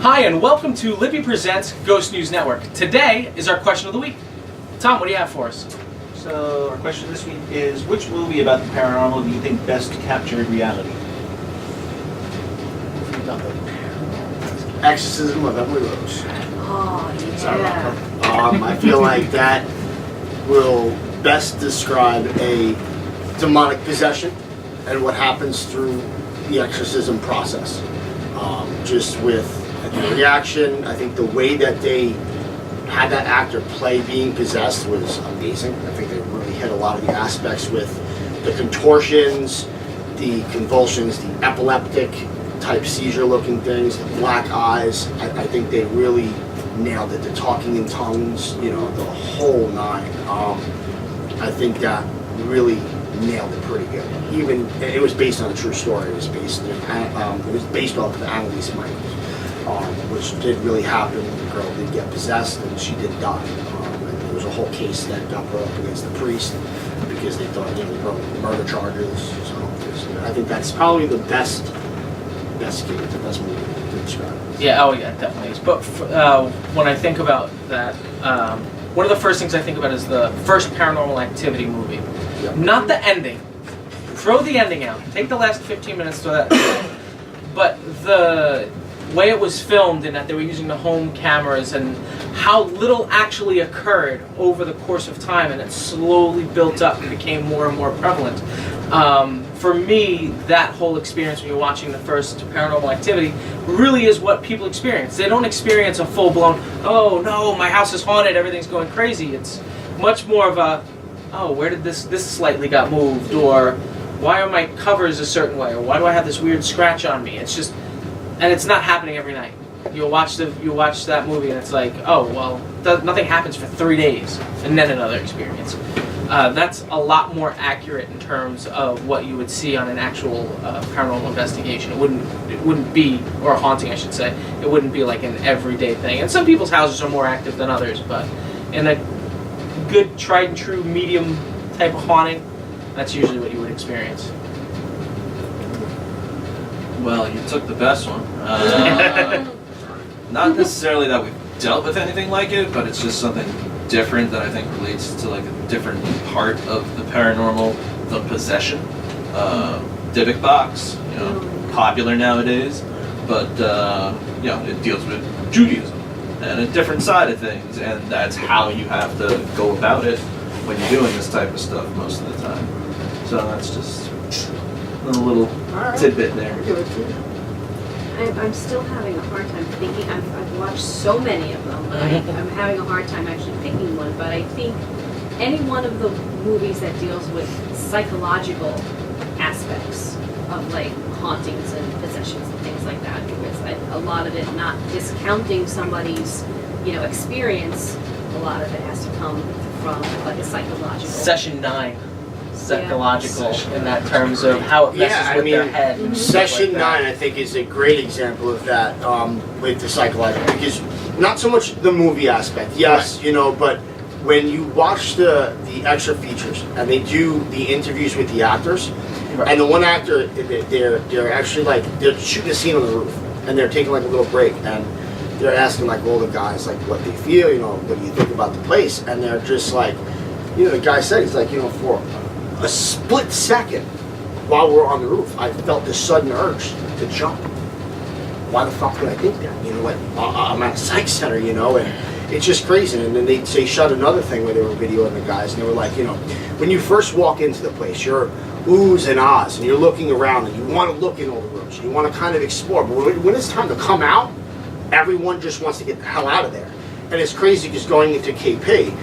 Hi, and welcome to Libby Presents Ghost News Network. Today is our question of the week. Tom, what do you have for us? So our question this week is, which movie about the paranormal do you think best captured reality? Exorcism of Emily Rose. Oh, yeah. I feel like that will best describe a demonic possession and what happens through the exorcism process. Just with the reaction, I think the way that they had that actor play being possessed was amazing. I think they really hit a lot of the aspects with the contortions, the convulsions, the epileptic type seizure looking things, the black eyes. I think they really nailed it. The talking in tongues, the whole nine. I think that really nailed it pretty good. Even it was based on a true story. It was based off of Annalise Michaels, which did really happen. The girl did get possessed and she did die. And there was a whole case that got brought up against the priest because they thought they were murder charges. So I think that's probably the best case, the best movie to describe it. Yeah, oh yeah, it definitely is. But when I think about that, one of the first things I think about is the first Paranormal Activity movie. Yep. Not the ending. Throw the ending out. Take the last 15 minutes to that. But the way it was filmed and that they were using the home cameras and how little actually occurred over the course of time, and it slowly built up and became more and more prevalent. For me, that whole experience when you're watching the first Paranormal Activity really is what people experience. They don't experience a full-blown, oh no, my house is haunted, everything's going crazy. It's much more of a, oh, where did this slightly got moved, or why are my covers a certain way, or why do I have this weird scratch on me? It's just, and it's not happening every night. You'll watch that movie and it's like, oh well, nothing happens for 3 days, and then another experience. That's a lot more accurate in terms of what you would see on an actual paranormal investigation. It wouldn't be, or a haunting, I should say. It wouldn't be like an everyday thing. And some people's houses are more active than others, but in a good, tried and true, medium type of haunting, that's usually what you would experience. Well, you took the best one. Not necessarily that we've dealt with anything like it, but it's just something different that I think relates to like a different part of the paranormal, the possession. Dybbuk box, popular nowadays, but it deals with Judaism and a different side of things, and that's how you have to go about it when you're doing this type of stuff most of the time. So that's just a little tidbit there. I'm still having a hard time thinking. I've watched so many of them, but I'm having a hard time actually picking one. But I think any one of the movies that deals with psychological aspects of like hauntings and possessions and things like that, because a lot of it, not discounting somebody's experience, a lot of it has to come from like a psychological. Session 9. Psychological in that terms of how it messes with their head. And Session like 9, I think, is a great example of that with the psychological, because not so much the movie aspect, yes, right. But when you watch the extra features and they do the interviews with the actors, right. And the one actor, they're actually like, they're shooting a scene on the roof and they're taking like a little break and they're asking like all the guys like what they feel, what do you think about the place, and they're just like, the guy said, he's like, for a split second while we're on the roof, I felt this sudden urge to jump. Why the fuck would I think that? I'm at a psych center, and it's just crazy. And then they shot another thing where they were videoing the guys, and they were like, when you first walk into the place, you're oohs and ahs, and you're looking around, and you want to look in all the rooms, and you want to kind of explore. But when it's time to come out, everyone just wants to get the hell out of there. And it's crazy because going into KP,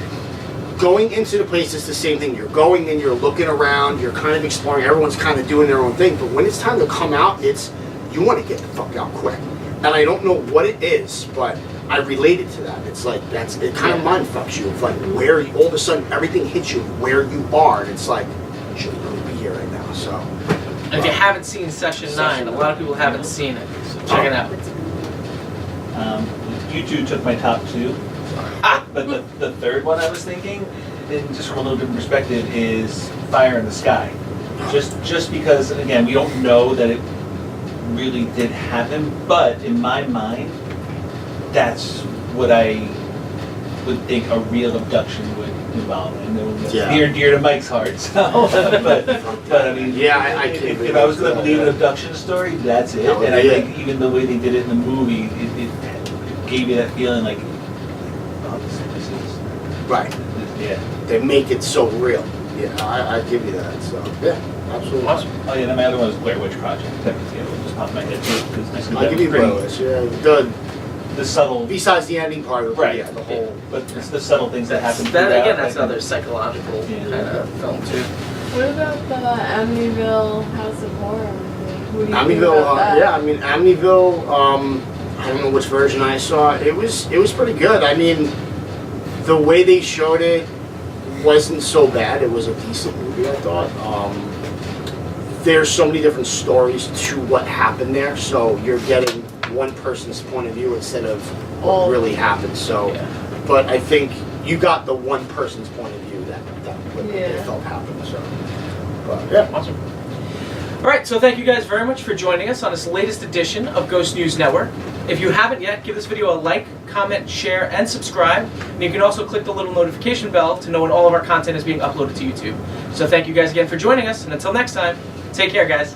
going into the place is the same thing. You're going in, you're looking around, you're kind of exploring, everyone's kind of doing their own thing, but when it's time to come out, you want to get the fuck out quick. And I don't know what it is, but I related to that. It's like, it kind of mind fucks you. It's like all of a sudden everything hits you where you are, and it's like, you shouldn't really be here right now, so. If you haven't seen Session 9, a lot of people haven't seen it, so check it out. You two took my top two. But the third one I was thinking, and just from a little different perspective, is Fire in the Sky. Just because, again, we don't know that it really did happen, but in my mind, that's what I would think a real abduction would involve. And it's Yeah. near and dear to Mike's heart. So, but I mean, Yeah, I can if, agree if I was with going to that, believe an yeah. abduction story, that's it. That would And I be think even the way they did it in the movie, it gave you that feeling like, oh, this is, Right. yeah. They make it so real. Yeah, I give you that. So yeah, absolutely. Awesome. Oh yeah, and my other one was Blair Witch Project. That was, just popped in my head too, because I'll give you Blair Yeah, the subtle, besides the ending part of it, right? yeah, the whole. But it's the subtle things that happen. That throughout, again, that's like, another psychological Yeah. kind of film too. What about the Amityville House of Horror movie? What do you think Amityville, about that? yeah, I mean Amityville. I don't know which version I saw. It was pretty good. I mean, the way they showed it wasn't so bad. It was a decent movie, I thought. There's so many different stories to what happened there, so you're getting one person's point of view instead of what really happened. So, Yeah. but I think you got the one person's point of view that what they Yeah. felt happened. So, but yeah. Awesome. All right, so thank you guys very much for joining us on this latest edition of Ghost News Network. If you haven't yet, give this video a like, comment, share, and subscribe. And you can also click the little notification bell to know when all of our content is being uploaded to YouTube. So thank you guys again for joining us, and until next time, take care, guys.